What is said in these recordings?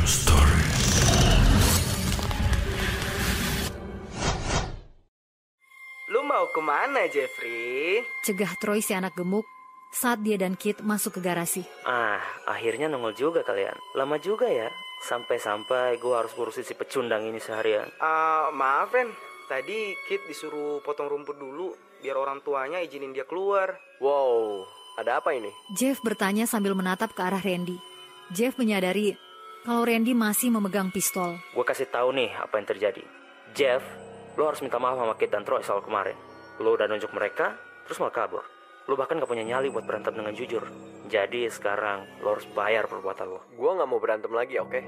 Story. Lu mau kemana, Jeffrey? Cegah Troy si anak gemuk saat dia dan Kit masuk ke garasi. Akhirnya nongol juga kalian. Lama juga ya, sampai-sampai gue harus ngurusin si pecundang ini seharian. Maaf, Ren. Tadi Kit disuruh potong rumput dulu, biar orang tuanya izinin dia keluar. Wow, ada apa ini? Jeff bertanya sambil menatap ke arah Randy. Jeff menyadari kalau Randy masih memegang pistol. Gue kasih tahu nih apa yang terjadi. Jeff, lo harus minta maaf sama Kit dan Troy soal kemarin. Lo udah nunjuk mereka, terus malah kabur. Lo bahkan gak punya nyali buat berantem dengan jujur. Jadi sekarang lo harus bayar perbuatan lo. Gue gak mau berantem lagi, oke?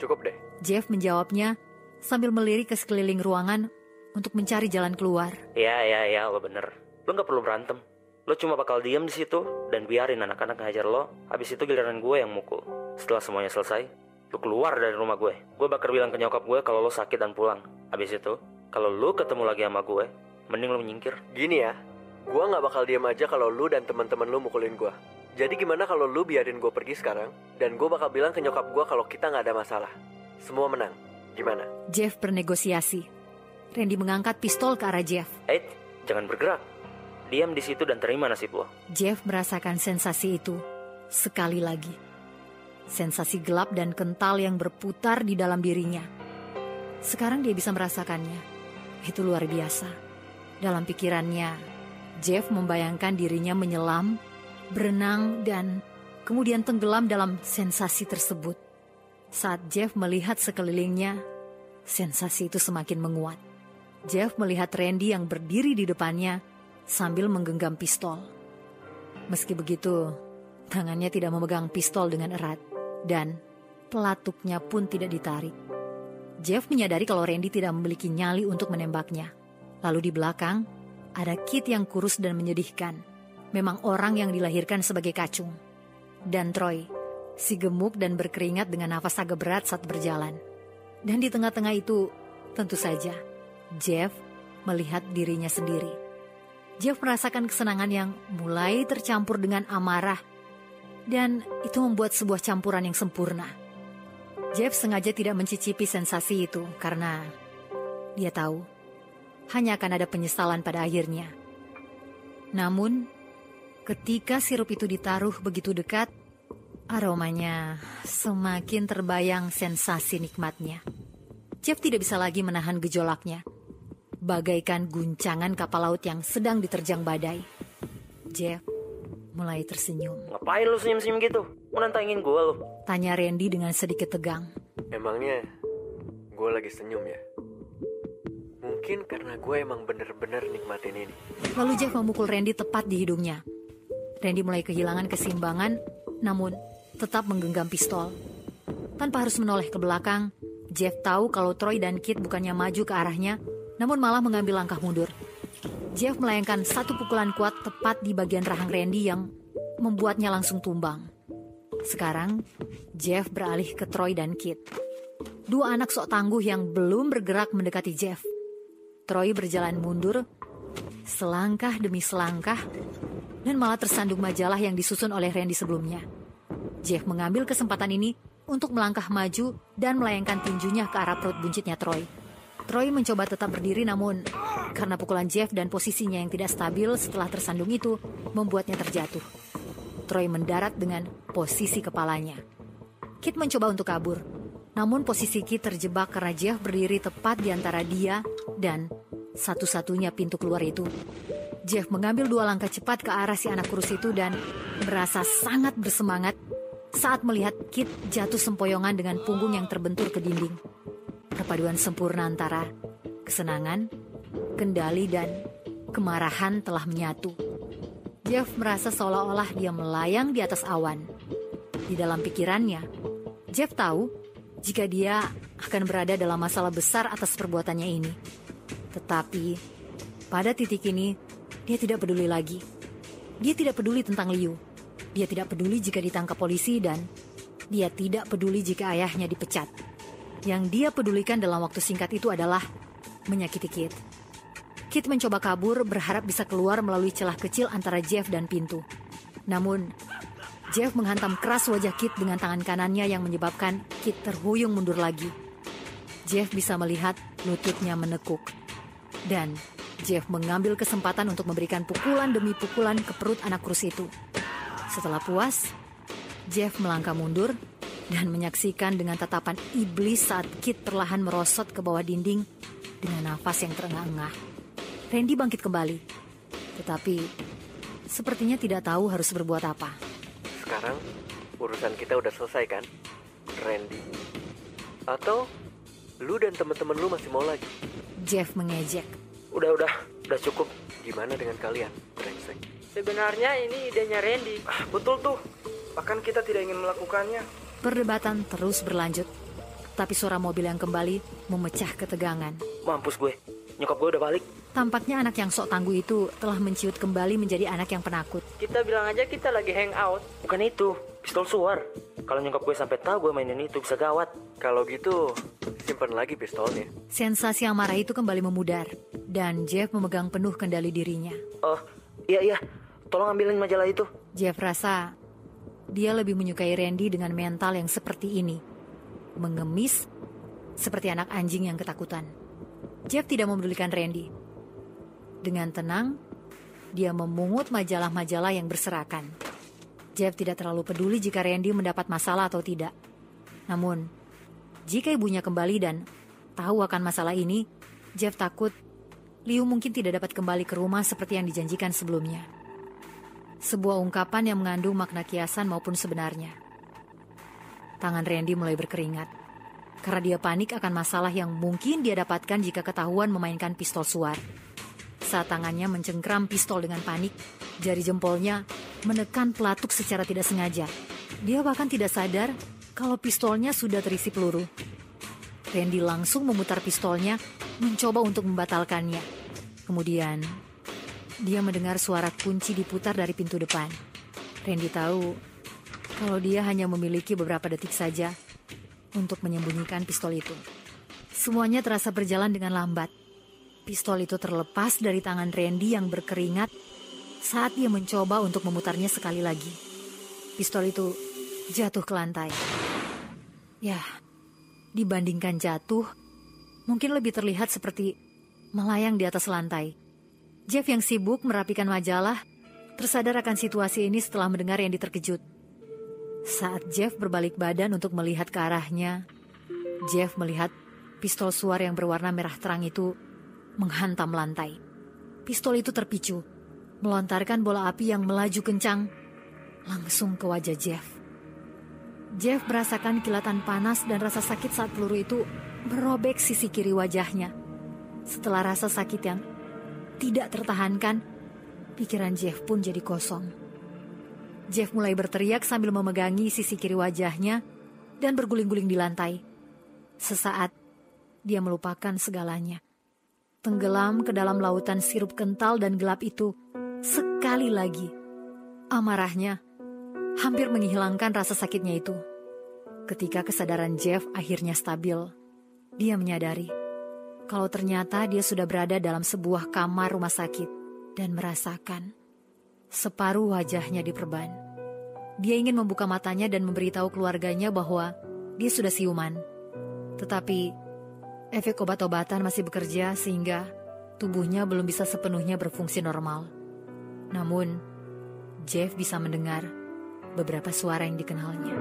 Cukup deh. Jeff menjawabnya sambil melirik ke sekeliling ruangan untuk mencari jalan keluar. Ya, lo bener. Lo gak perlu berantem. Lo cuma bakal diam di situ dan biarin anak-anak ngajar lo. Habis itu giliran gue yang mukul. Setelah semuanya selesai, lo keluar dari rumah gue. Gue bakal bilang ke nyokap gue kalau lo sakit dan pulang. Habis itu, kalau lo ketemu lagi sama gue, mending lo menyingkir. Gini ya, gue gak bakal diam aja kalau lu dan teman-teman lu mukulin gue. Jadi gimana kalau lu biarin gue pergi sekarang, dan gue bakal bilang ke nyokap gue kalau kita gak ada masalah. Semua menang. Gimana? Jeff bernegosiasi. Randy mengangkat pistol ke arah Jeff. Jangan bergerak. Diam di situ dan terima nasib lo. Jeff merasakan sensasi itu sekali lagi. Sensasi gelap dan kental yang berputar di dalam dirinya. Sekarang dia bisa merasakannya. Itu luar biasa. Dalam pikirannya, Jeff membayangkan dirinya menyelam, berenang, dan kemudian tenggelam dalam sensasi tersebut. Saat Jeff melihat sekelilingnya, sensasi itu semakin menguat. Jeff melihat Randy yang berdiri di depannya sambil menggenggam pistol. Meski begitu, tangannya tidak memegang pistol dengan erat dan pelatuknya pun tidak ditarik. Jeff menyadari kalau Randy tidak memiliki nyali untuk menembaknya. Lalu di belakang, ada Kit yang kurus dan menyedihkan. Memang orang yang dilahirkan sebagai kacung. Dan Troy, si gemuk dan berkeringat dengan nafas agak berat saat berjalan. Dan di tengah-tengah itu, tentu saja, Jeff melihat dirinya sendiri. Jeff merasakan kesenangan yang mulai tercampur dengan amarah. Dan itu membuat sebuah campuran yang sempurna. Jeff sengaja tidak mencicipi sensasi itu karena dia tahu hanya akan ada penyesalan pada akhirnya. Namun, ketika sirup itu ditaruh begitu dekat, aromanya semakin terbayang sensasi nikmatnya. Jeff tidak bisa lagi menahan gejolaknya. Bagaikan guncangan kapal laut yang sedang diterjang badai. Jeff mulai tersenyum. Ngapain lu senyum-senyum gitu? Mau nantangin gue lu? Tanya Randy dengan sedikit tegang. Emangnya gue lagi senyum ya? Mungkin karena gue emang bener-bener nikmatin ini. Lalu Jeff memukul Randy tepat di hidungnya. Randy mulai kehilangan keseimbangan, namun tetap menggenggam pistol. Tanpa harus menoleh ke belakang, Jeff tahu kalau Troy dan Kit bukannya maju ke arahnya, namun malah mengambil langkah mundur. Jeff melayangkan satu pukulan kuat tepat di bagian rahang Randy yang membuatnya langsung tumbang. Sekarang, Jeff beralih ke Troy dan Kit. Dua anak sok tangguh yang belum bergerak mendekati Jeff. Troy berjalan mundur, selangkah demi selangkah, dan malah tersandung majalah yang disusun oleh Randy sebelumnya. Jeff mengambil kesempatan ini untuk melangkah maju dan melayangkan tinjunya ke arah perut buncitnya Troy. Troy mencoba tetap berdiri namun karena pukulan Jeff dan posisinya yang tidak stabil setelah tersandung itu membuatnya terjatuh. Troy mendarat dengan posisi kepalanya. Kit mencoba untuk kabur, namun posisi Kit terjebak karena Jeff berdiri tepat di antara dia dan satu-satunya pintu keluar itu. Jeff mengambil 2 langkah cepat ke arah si anak kurus itu dan merasa sangat bersemangat saat melihat Kit jatuh sempoyongan dengan punggung yang terbentur ke dinding. Perpaduan sempurna antara kesenangan, kendali, dan kemarahan telah menyatu. Jeff merasa seolah-olah dia melayang di atas awan. Di dalam pikirannya, Jeff tahu jika dia akan berada dalam masalah besar atas perbuatannya ini. Tetapi, pada titik ini, dia tidak peduli lagi. Dia tidak peduli tentang Liu. Dia tidak peduli jika ditangkap polisi dan dia tidak peduli jika ayahnya dipecat. Yang dia pedulikan dalam waktu singkat itu adalah menyakiti Kit. Kit mencoba kabur berharap bisa keluar melalui celah kecil antara Jeff dan pintu. Namun, Jeff menghantam keras wajah Kit dengan tangan kanannya yang menyebabkan Kit terhuyung mundur lagi. Jeff bisa melihat lututnya menekuk. Dan Jeff mengambil kesempatan untuk memberikan pukulan demi pukulan ke perut anak kurus itu. Setelah puas, Jeff melangkah mundur dan menyaksikan dengan tatapan iblis saat Kit perlahan merosot ke bawah dinding dengan nafas yang terengah-engah. Randy bangkit kembali, tetapi sepertinya tidak tahu harus berbuat apa. Sekarang urusan kita udah selesai kan, Randy? Atau lu dan teman-teman lu masih mau lagi? Jeff mengejek. Udah cukup. Gimana dengan kalian, brengsek? Sebenarnya ini idenya Randy. Betul tuh. Bahkan kita tidak ingin melakukannya. Perdebatan terus berlanjut, tapi suara mobil yang kembali memecah ketegangan. Mampus gue. Nyokap gue udah balik. Tampaknya anak yang sok tangguh itu telah menciut kembali menjadi anak yang penakut. Kita bilang aja kita lagi hangout. Bukan itu, pistol suar. Kalau nyokap gue sampai tahu gue mainin itu bisa gawat. Kalau gitu, simpan lagi pistolnya. Sensasi amarah itu kembali memudar, dan Jeff memegang penuh kendali dirinya. Oh, iya. Tolong ambilin majalah itu. Jeff rasa dia lebih menyukai Randy dengan mental yang seperti ini. Mengemis seperti anak anjing yang ketakutan. Jeff tidak memedulikan Randy. Dengan tenang, dia memungut majalah-majalah yang berserakan. Jeff tidak terlalu peduli jika Randy mendapat masalah atau tidak. Namun, jika ibunya kembali dan tahu akan masalah ini, Jeff takut Liu mungkin tidak dapat kembali ke rumah seperti yang dijanjikan sebelumnya. Sebuah ungkapan yang mengandung makna kiasan maupun sebenarnya. Tangan Randy mulai berkeringat, karena dia panik akan masalah yang mungkin dia dapatkan jika ketahuan memainkan pistol suar. Saat tangannya mencengkram pistol dengan panik, jari jempolnya menekan pelatuk secara tidak sengaja. Dia bahkan tidak sadar kalau pistolnya sudah terisi peluru. Randy langsung memutar pistolnya, mencoba untuk membatalkannya. Kemudian, dia mendengar suara kunci diputar dari pintu depan. Randy tahu kalau dia hanya memiliki beberapa detik saja untuk menyembunyikan pistol itu. Semuanya terasa berjalan dengan lambat. Pistol itu terlepas dari tangan Randy yang berkeringat saat dia mencoba untuk memutarnya sekali lagi. Pistol itu jatuh ke lantai. Ya, dibandingkan jatuh, mungkin lebih terlihat seperti melayang di atas lantai. Jeff yang sibuk merapikan majalah tersadar akan situasi ini setelah mendengar Randy terkejut. Saat Jeff berbalik badan untuk melihat ke arahnya, Jeff melihat pistol suar yang berwarna merah terang itu menghantam lantai. Pistol itu terpicu, melontarkan bola api yang melaju kencang langsung ke wajah Jeff. Jeff merasakan kilatan panas dan rasa sakit saat peluru itu merobek sisi kiri wajahnya. Setelah rasa sakit yang tidak tertahankan, pikiran Jeff pun jadi kosong. Jeff mulai berteriak sambil memegangi sisi kiri wajahnya dan berguling-guling di lantai. Sesaat, dia melupakan segalanya. Tenggelam ke dalam lautan sirup kental dan gelap itu sekali lagi. Amarahnya hampir menghilangkan rasa sakitnya itu. Ketika kesadaran Jeff akhirnya stabil, dia menyadari kalau ternyata dia sudah berada dalam sebuah kamar rumah sakit dan merasakan separuh wajahnya diperban. Dia ingin membuka matanya dan memberitahu keluarganya bahwa dia sudah siuman. Tetapi efek obat-obatan masih bekerja sehingga tubuhnya belum bisa sepenuhnya berfungsi normal. Namun, Jeff bisa mendengar beberapa suara yang dikenalnya.